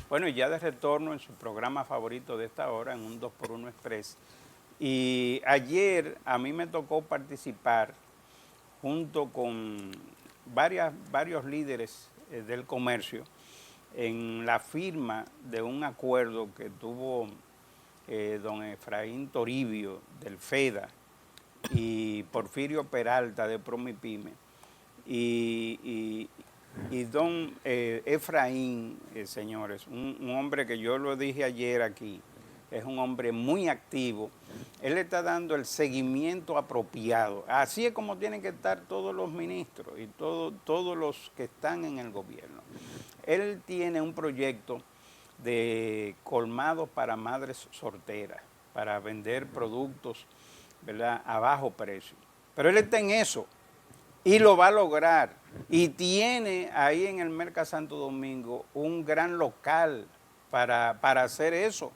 Bueno, ya de retorno en su programa favorito de esta hora, en un 2x1 Express. Y ayer a mí me tocó participar junto con varios líderes del comercio en la firma de un acuerdo que tuvo don Efraín Toribio del FEDA y Porfirio Peralta de Promipyme y don Efraín, señores, un hombre que yo lo dije ayer aquí, es un hombre muy activo. Él le está dando el seguimiento apropiado. Así es como tienen que estar todos los ministros y todos los que están en el gobierno. Él tiene un proyecto de colmados para madres solteras, para vender productos, ¿verdad?, a bajo precio. Pero él está en eso y lo va a lograr. Y tiene ahí en el Mercado Santo Domingo un gran local para hacer eso,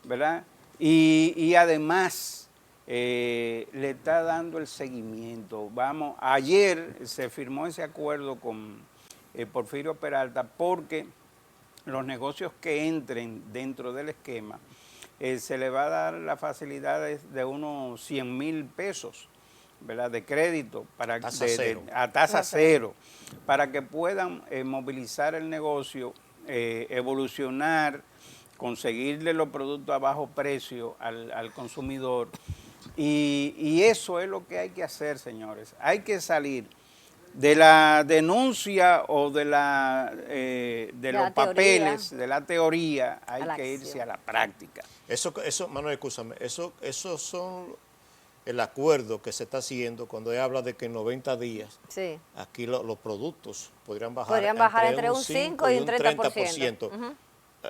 ¿verdad? Y además le está dando el seguimiento. Vamos, ayer se firmó ese acuerdo con Porfirio Peralta porque los negocios que entren dentro del esquema se le va a dar las facilidades de unos 100,000 pesos, ¿verdad?, de crédito para a tasa cero, para que puedan movilizar el negocio, evolucionar, conseguirle los productos a bajo precio al consumidor. Y eso es lo que hay que hacer, señores. Hay que salir de la denuncia o de los papeles, de la teoría, hay que irse a la práctica. Eso Manuel, escúchame, eso son el acuerdo que se está haciendo cuando él habla de que en 90 días aquí los productos podrían bajar entre un 5 y un 30%.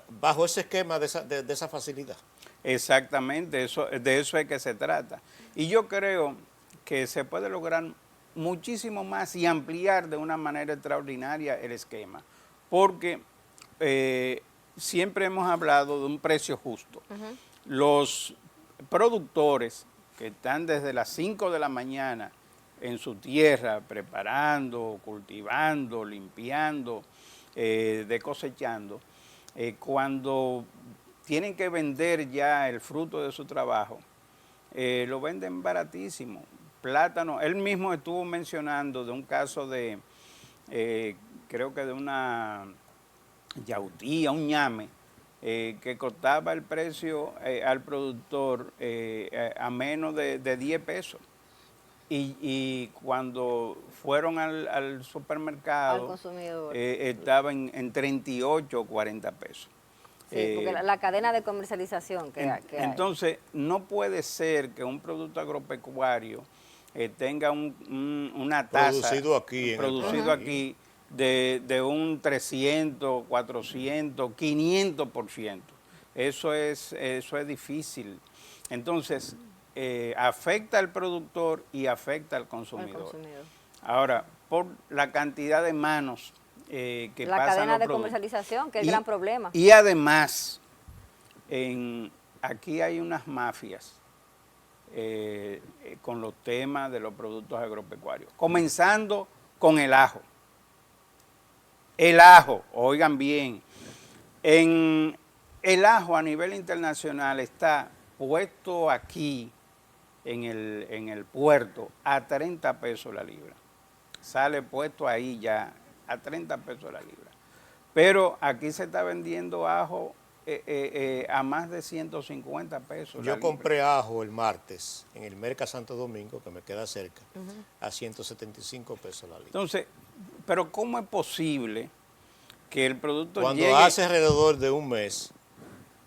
Bajo ese esquema de esa facilidad. Exactamente, de eso es que se trata. Y yo creo que se puede lograr muchísimo más y ampliar de una manera extraordinaria el esquema, porque siempre hemos hablado de un precio justo. Los productores que están desde las 5 de la mañana en su tierra preparando, cultivando, limpiando, cosechando, cuando tienen que vender ya el fruto de su trabajo, lo venden baratísimo. Plátano, él mismo estuvo mencionando de un caso de, creo que de una yautía, un ñame, que costaba el precio al productor a menos de 10 pesos. Y cuando fueron al supermercado, al consumidor, estaba en 38 o 40 pesos. Sí, porque la cadena de comercialización que hay. Entonces, no puede ser que un producto agropecuario tenga una tasa producido aquí de un 300, 400, 500%. Eso es difícil. Entonces, afecta al productor y afecta al consumidor. Ahora, por la cantidad de manos que la pasan cadena de productos, comercialización, que es el gran problema. Y además, aquí hay unas mafias con los temas de los productos agropecuarios, comenzando con el ajo. El ajo, oigan bien, el ajo a nivel internacional está puesto aquí en el puerto a 30 pesos la libra. Sale puesto ahí ya a 30 pesos la libra. Pero aquí se está vendiendo ajo a más de 150 pesos. Yo compré ajo el martes en el Mercado Santo Domingo, que me queda cerca, a 175 pesos la libra. Entonces, pero ¿cómo es posible que el producto cuando hace alrededor de un mes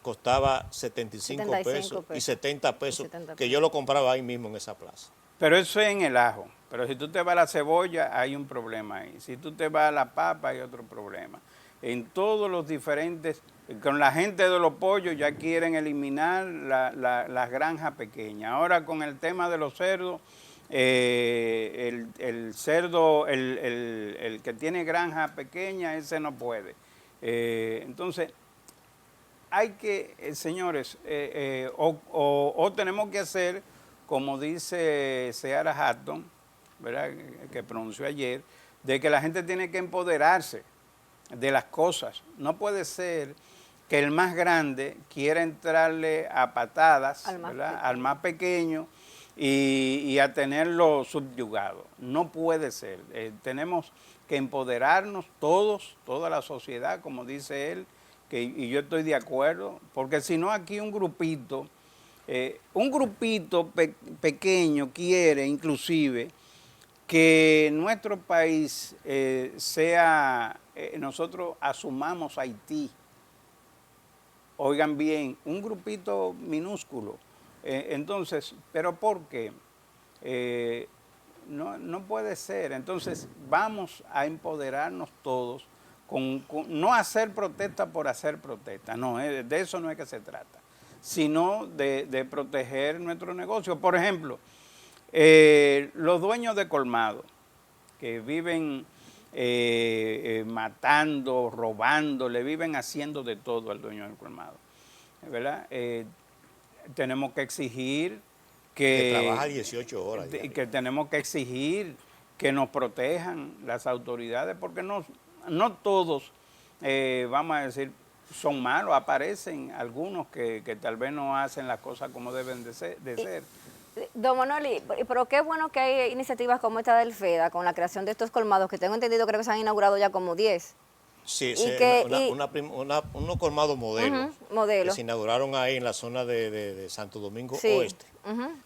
costaba 75 pesos y 70 pesos, que yo lo compraba ahí mismo en esa plaza? Pero eso es en el ajo. Pero si tú te vas a la cebolla, hay un problema ahí. Si tú te vas a la papa, hay otro problema. En todos los diferentes, con la gente de los pollos ya quieren eliminar las granjas pequeñas. Ahora con el tema de los cerdos, el cerdo, el que tiene granja pequeña, ese no puede. Entonces, hay que, señores, o tenemos que hacer, como dice Seara Hatton, ¿verdad?, que pronunció ayer, de que la gente tiene que empoderarse de las cosas. No puede ser que el más grande quiera entrarle a patadas al más pequeño y a tenerlo subyugado. No puede ser. Tenemos que empoderarnos todos, toda la sociedad, como dice él, y yo estoy de acuerdo, porque si no aquí un grupito pequeño quiere inclusive que nuestro país nosotros asumamos Haití. Oigan bien, un grupito minúsculo. Entonces, ¿pero por qué? No puede ser. Entonces, vamos a empoderarnos todos, no hacer protesta por hacer protesta. No, de eso no es que se trata, sino de proteger nuestro negocio. Por ejemplo, los dueños de colmado, que viven matando, robando, le viven haciendo de todo al dueño del colmado, ¿verdad? Tenemos que exigir que trabaja 18 horas. Que tenemos que exigir que nos protejan las autoridades, porque no todos, vamos a decir, son malos. Aparecen algunos que tal vez no hacen las cosas como deben de ser. Don Manoli, pero qué bueno que hay iniciativas como esta del FEDA con la creación de estos colmados, que tengo entendido, creo que se han inaugurado ya como 10. Sí, unos colmados modelos que se inauguraron ahí en la zona de Santo Domingo Oeste.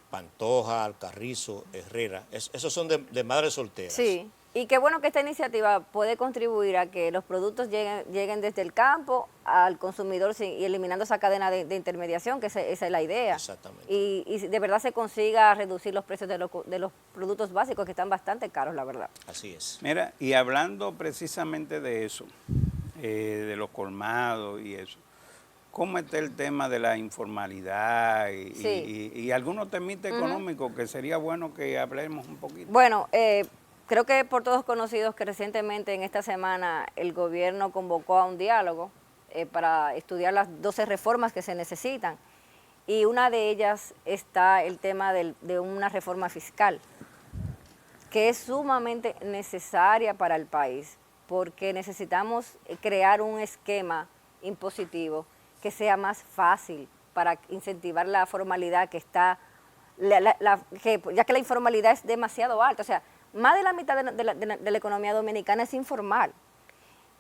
Pantoja, Alcarrizo, Herrera. Esos son de madres solteras. Sí, y qué bueno que esta iniciativa puede contribuir a que los productos lleguen desde el campo al consumidor y eliminando esa cadena de intermediación, que esa es la idea. Exactamente. Y de verdad se consiga reducir los precios de los productos básicos, que están bastante caros, la verdad. Así es. Mira, y hablando precisamente de eso, de los colmados y eso, ¿cómo está el tema de la informalidad y algunos temitas económicos que sería bueno que hablemos un poquito? Bueno, creo que por todos conocidos que recientemente en esta semana el gobierno convocó a un diálogo para estudiar las 12 reformas que se necesitan, y una de ellas está el tema de una reforma fiscal, que es sumamente necesaria para el país, porque necesitamos crear un esquema impositivo que sea más fácil para incentivar la formalidad que está, ya que la informalidad es demasiado alta. O sea, más de la mitad de la economía dominicana es informal.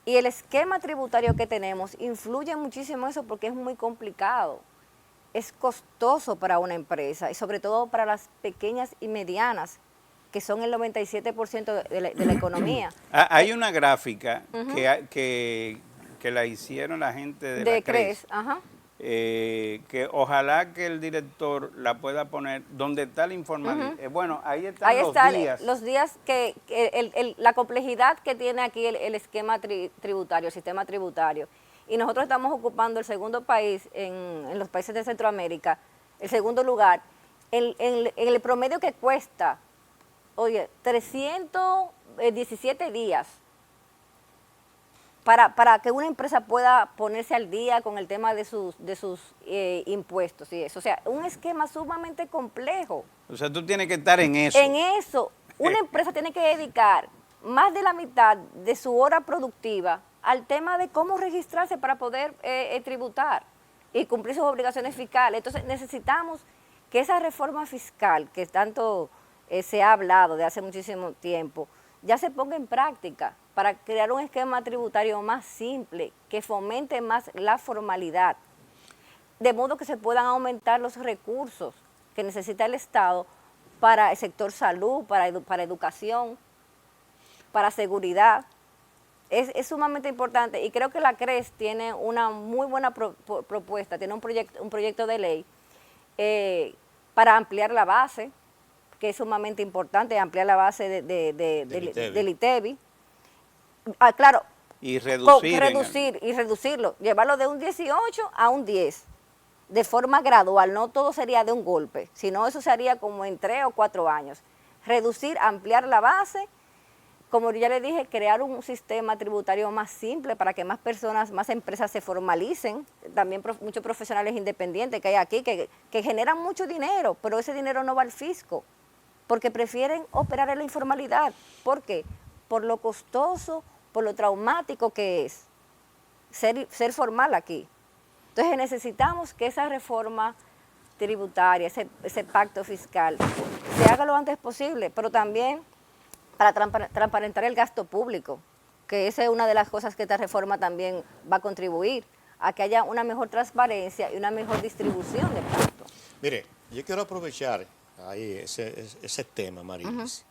Y el esquema tributario que tenemos influye muchísimo en eso, porque es muy complicado. Es costoso para una empresa y sobre todo para las pequeñas y medianas, que son el 97% de la economía. Hay una gráfica que la hicieron la gente de la CRES. Que ojalá que el director la pueda poner donde está la informalidad. Bueno, ahí están los días que la complejidad que tiene aquí el esquema tributario, el sistema tributario. Y nosotros estamos ocupando el segundo país en los países de Centroamérica, el segundo lugar, en el promedio que cuesta, oye, 317 días para que una empresa pueda ponerse al día con el tema de sus impuestos y eso. O sea, un esquema sumamente complejo. O sea, tú tienes que estar en eso. En eso. Una empresa tiene que dedicar más de la mitad de su hora productiva al tema de cómo registrarse para poder tributar y cumplir sus obligaciones fiscales. Entonces, necesitamos que esa reforma fiscal que tanto se ha hablado de hace muchísimo tiempo ya se ponga en práctica para crear un esquema tributario más simple, que fomente más la formalidad, de modo que se puedan aumentar los recursos que necesita el Estado para el sector salud, para educación, para seguridad. Es sumamente importante, y creo que la CRES tiene una muy buena propuesta, tiene un proyecto de ley para ampliar la base, que es sumamente importante, ampliar la base del ITEVI. Claro, y reducirlo, llevarlo de un 18 a un 10, de forma gradual. No todo sería de un golpe, sino eso se haría como en 3 o 4 años. Reducir, ampliar la base, como ya le dije, crear un sistema tributario más simple para que más personas, más empresas se formalicen. También muchos profesionales independientes que hay aquí que generan mucho dinero, pero ese dinero no va al fisco, porque prefieren operar en la informalidad. ¿Por qué? Por lo costoso, por lo traumático que es ser formal aquí. Entonces necesitamos que esa reforma tributaria, ese pacto fiscal, se haga lo antes posible, pero también para transparentar el gasto público, que esa es una de las cosas que esta reforma también va a contribuir, a que haya una mejor transparencia y una mejor distribución del gasto. Mire, yo quiero aprovechar ahí ese tema, Marilis,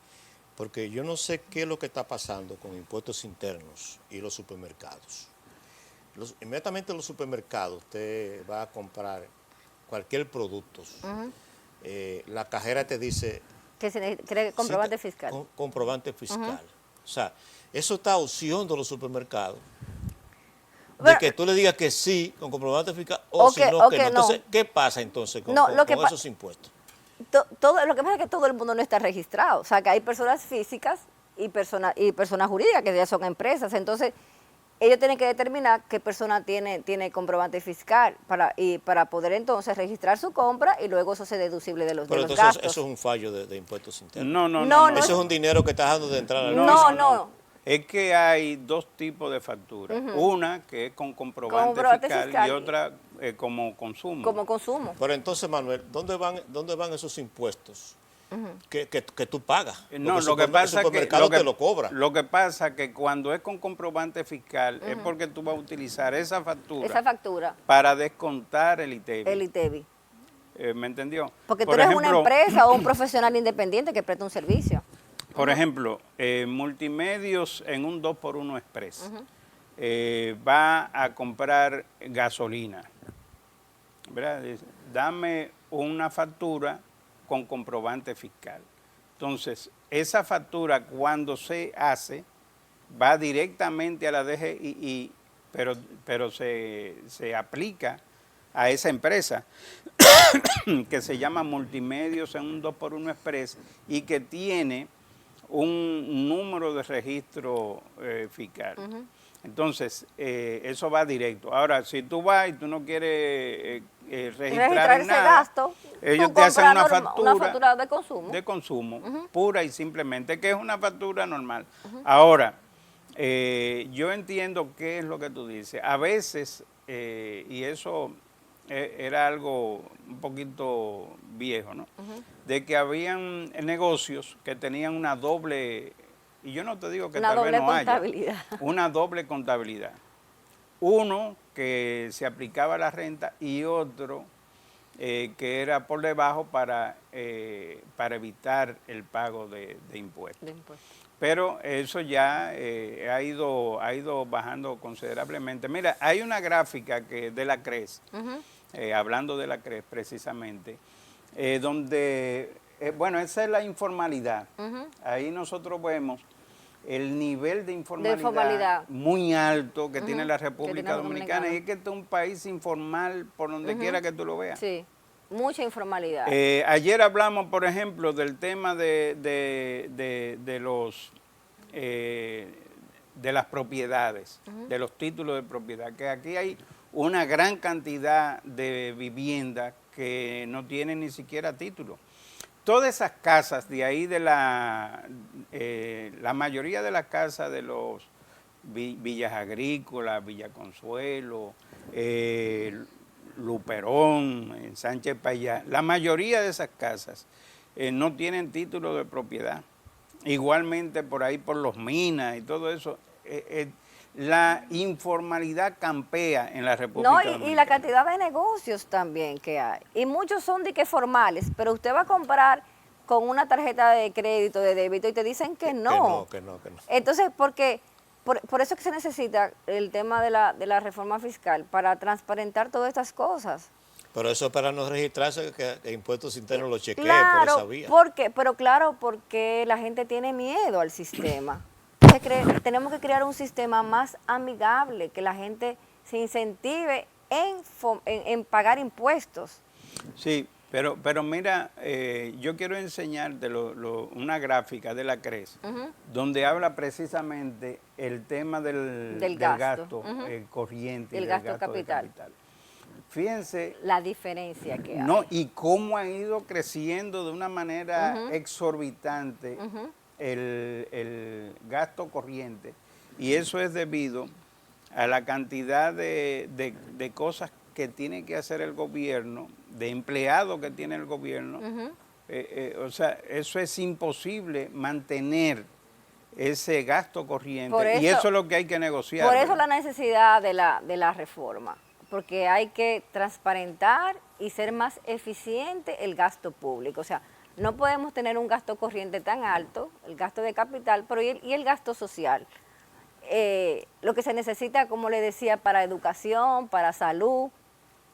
porque yo no sé qué es lo que está pasando con impuestos internos y los supermercados. Inmediatamente en los supermercados usted va a comprar cualquier producto. La cajera te dice... Que se cree comprobante fiscal. Comprobante fiscal. O sea, eso está a opción de los supermercados. De que tú le digas que sí con comprobante fiscal o si no, que no. Entonces, ¿qué pasa entonces con esos impuestos? Lo que pasa es que todo el mundo no está registrado. O sea, que hay personas físicas y personas jurídicas que ya son empresas. Entonces, ellos tienen que determinar qué persona tiene comprobante fiscal para poder entonces registrar su compra y luego eso sea deducible de los gastos. Pero entonces eso es un fallo de impuestos internos. No. Eso es un dinero que está dejando de entrar al No. Es que hay dos tipos de facturas. Una que es con comprobante fiscal y otra como consumo. Como consumo. Pero entonces, Manuel, ¿dónde van esos impuestos que tú pagas? No, lo que pasa es que te lo cobra. Lo que pasa es que cuando es con comprobante fiscal es porque tú vas a utilizar esa factura para descontar el ITEVI. El ITEVI. ¿Me entendió? Porque tú eres una empresa o un profesional independiente que presta un servicio. Por ejemplo, Multimedios en un 2x1 Express va a comprar gasolina, ¿verdad? Dice, dame una factura con comprobante fiscal. Entonces, esa factura cuando se hace va directamente a la DGI, pero se aplica a esa empresa que se llama Multimedios en un 2x1 Express y que tiene un número de registro fiscal. Entonces, eso va directo. Ahora, si tú vas y tú no quieres registrar ese gasto, ellos te hacen una factura de consumo. De consumo, pura y simplemente, que es una factura normal. Ahora, yo entiendo qué es lo que tú dices. A veces, y eso era algo un poquito viejo, ¿no? De que habían negocios que tenían una doble, y yo no te digo que tal vez no haya, una doble contabilidad. Uno que se aplicaba la renta y otro que era por debajo para evitar el pago de impuestos. Pero eso ya ha ido bajando considerablemente. Mira, hay una gráfica de la CRES, hablando de la CRES precisamente, donde, bueno, esa es la informalidad. Ahí nosotros vemos el nivel de informalidad muy alto que tiene la República Dominicana. Y es que este es un país informal por donde quiera que tú lo veas. Sí, mucha informalidad. Ayer hablamos, por ejemplo, del tema de las propiedades, de los títulos de propiedad, que aquí hay una gran cantidad de viviendas que no tienen ni siquiera título. Todas esas casas de ahí, la mayoría de las casas de los Villas Agrícolas, Villa Consuelo, Luperón, Sánchez Payá, la mayoría de esas casas no tienen título de propiedad. Igualmente por ahí por los Minas y todo eso. La informalidad campea en la República Dominicana. Y la cantidad de negocios también que hay. Y muchos son de que formales, pero usted va a comprar con una tarjeta de crédito, de débito, y te dicen que no. Que no. Entonces, por eso es que se necesita el tema de la reforma fiscal, para transparentar todas estas cosas. Pero eso para no registrarse, que impuestos internos lo chequeen por esa vía. Porque la gente tiene miedo al sistema. Tenemos que crear un sistema más amigable, que la gente se incentive en pagar impuestos. Sí, pero mira, yo quiero enseñarte una gráfica de la CRES, donde habla precisamente el tema del gasto corriente y del gasto capital. Fíjense la diferencia que hay. Y cómo ha ido creciendo de una manera exorbitante el gasto corriente, y eso es debido a la cantidad de cosas que tiene que hacer el gobierno, de empleados que tiene el gobierno, o sea, eso es imposible mantener ese gasto corriente, y eso es lo que hay que negociar. Por eso la necesidad de la reforma, porque hay que transparentar y ser más eficiente el gasto público. O sea, no podemos tener un gasto corriente tan alto, el gasto de capital, pero y el gasto social. Lo que se necesita, como le decía, para educación, para salud,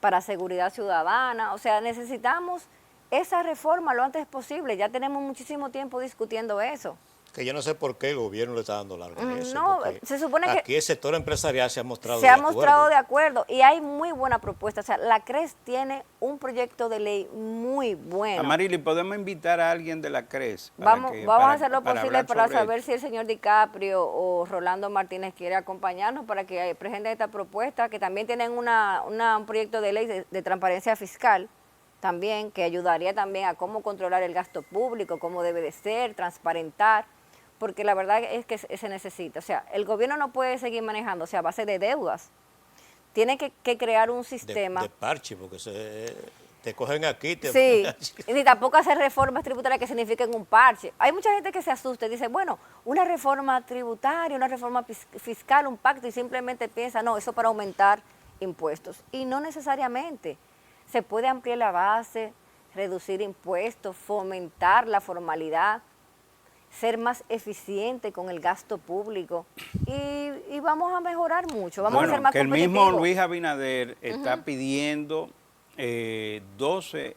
para seguridad ciudadana. O sea, necesitamos esa reforma lo antes posible. Ya tenemos muchísimo tiempo discutiendo eso. Que yo no sé por qué el gobierno le está dando larga a eso. No, se supone que aquí el sector empresarial se ha mostrado de acuerdo y hay muy buena propuesta. O sea, la CRES tiene un proyecto de ley muy bueno. Amarili, ¿podemos invitar a alguien de la CRES? Vamos a hacer lo posible para saber si el señor DiCaprio o Rolando Martínez quiere acompañarnos para que presenten esta propuesta, que también tienen un proyecto de ley de transparencia fiscal, también, que ayudaría también a cómo controlar el gasto público, cómo debe de ser, transparentar. Porque la verdad es que se necesita. O sea, el gobierno no puede seguir manejándose a base de deudas. Tiene que crear un sistema. De parche, porque te cogen aquí. Sí, y tampoco hacer reformas tributarias que signifiquen un parche. Hay mucha gente que se asusta y dice, bueno, una reforma tributaria, una reforma fiscal, un pacto, y simplemente piensa, no, eso para aumentar impuestos. Y no necesariamente. Se puede ampliar la base, reducir impuestos, fomentar la formalidad, ser más eficiente con el gasto público y vamos a mejorar mucho, vamos a ser más que competitivos. El mismo Luis Abinader está pidiendo 12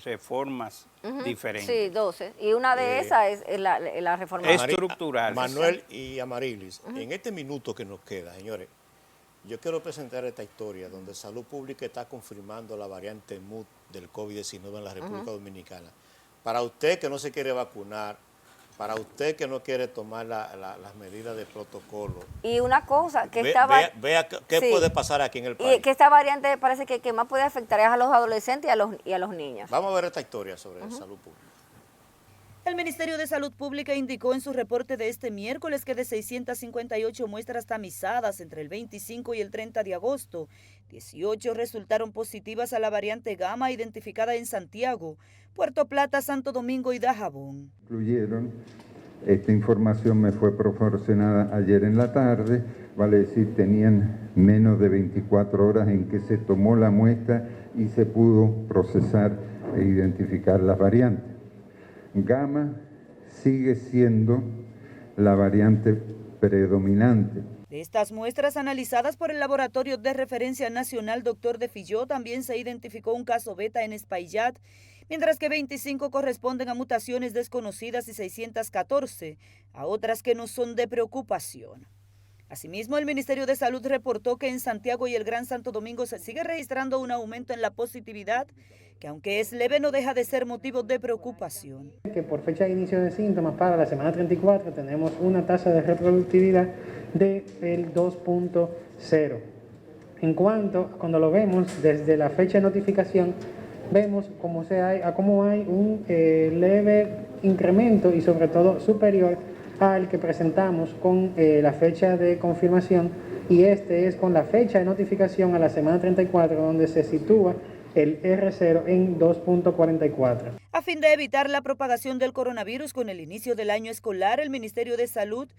reformas diferentes. Sí, 12. Y una de esas es la reforma estructural. Manuel y Amarilis, en este minuto que nos queda, señores, yo quiero presentar esta historia donde Salud Pública está confirmando la variante MUT del COVID-19 en la República Dominicana. Para usted que no se quiere vacunar, para usted que no quiere tomar las medidas de protocolo. Y una cosa, que vea qué puede pasar aquí en el país. Y que esta variante parece que más puede afectar es a los adolescentes y a los niños. Vamos a ver esta historia sobre salud pública. El Ministerio de Salud Pública indicó en su reporte de este miércoles que de 658 muestras tamizadas entre el 25 y el 30 de agosto, 18 resultaron positivas a la variante Gamma identificada en Santiago, Puerto Plata, Santo Domingo y Dajabón. Esta información me fue proporcionada ayer en la tarde, vale decir, tenían menos de 24 horas en que se tomó la muestra y se pudo procesar e identificar las variantes. Gamma sigue siendo la variante predominante. De estas muestras analizadas por el Laboratorio de Referencia Nacional Dr. de Filló, también se identificó un caso beta en Espaillat, mientras que 25 corresponden a mutaciones desconocidas y 614 a otras que no son de preocupación. Asimismo, el Ministerio de Salud reportó que en Santiago y el Gran Santo Domingo se sigue registrando un aumento en la positividad, que aunque es leve no deja de ser motivo de preocupación. Que por fecha de inicio de síntomas para la semana 34 tenemos una tasa de reproductividad del 2.0. En cuanto, cuando lo vemos desde la fecha de notificación, vemos cómo hay un leve incremento y sobre todo superior al que presentamos con la fecha de confirmación, y este es con la fecha de notificación a la semana 34, donde se sitúa el R0 en 2.44. A fin de evitar la propagación del coronavirus con el inicio del año escolar, el Ministerio de Salud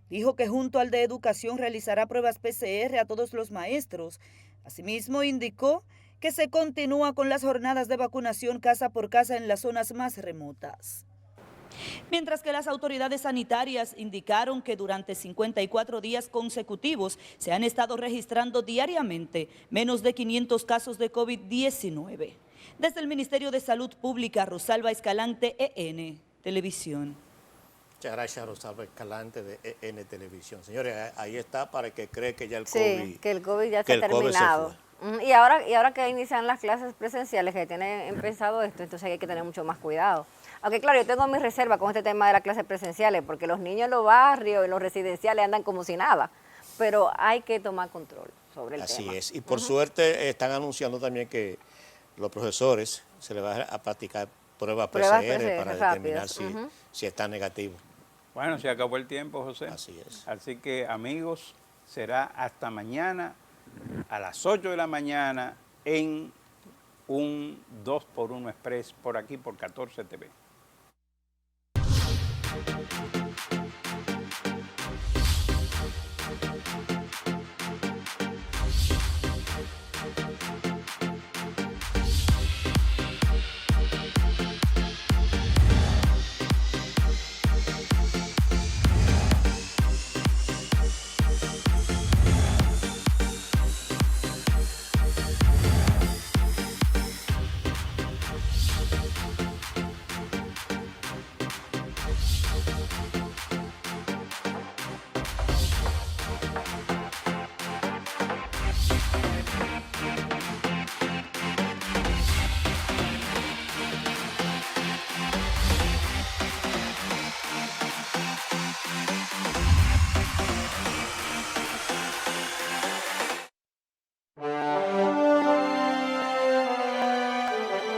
dijo que junto al de Educación realizará pruebas PCR a todos los maestros. Asimismo, indicó que se continúa con las jornadas de vacunación casa por casa en las zonas más remotas. Mientras que las autoridades sanitarias indicaron que durante 54 días consecutivos se han estado registrando diariamente menos de 500 casos de COVID-19. Desde el Ministerio de Salud Pública, Rosalba Escalante, EN Televisión. Muchas gracias, Rosalba Escalante de EN Televisión. Señores, ahí está para que cree que ya el COVID... Sí, que el COVID ya está terminado. Y ahora que inician las clases presenciales, que tienen empezado esto, entonces hay que tener mucho más cuidado. Aunque claro, yo tengo mi reserva con este tema de las clases presenciales, porque los niños en los barrios, en los residenciales andan como si nada, pero hay que tomar control sobre el tema. Así es, y por suerte están anunciando también que los profesores se les va a practicar pruebas PCR para determinar si está negativo. Bueno, se acabó el tiempo, José. Así es. Así que, amigos, será hasta mañana a las 8 de la mañana en un 2x1 Express por aquí, por 14 TV.